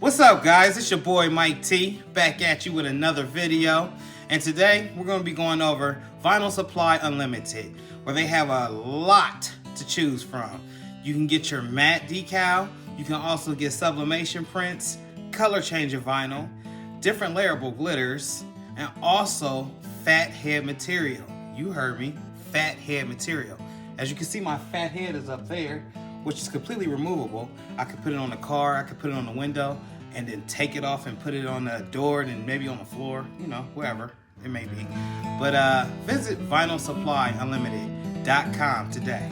What's up, guys? It's your boy Mike T, back at you with another video. And today we're going to be going over Vinyl Supply Unlimited, where they have a lot to choose from. You can get your matte decal, you can also get sublimation prints, color changing vinyl, different layerable glitters, and also fathead material. You heard me, fathead material. As you can see, my fathead is up there, which is completely removable. I could put it on the car, I could put it on the window, and then take it off and put it on the door and maybe on the floor, you know, wherever it may be. But visit vinylsupplyunlimited.com today.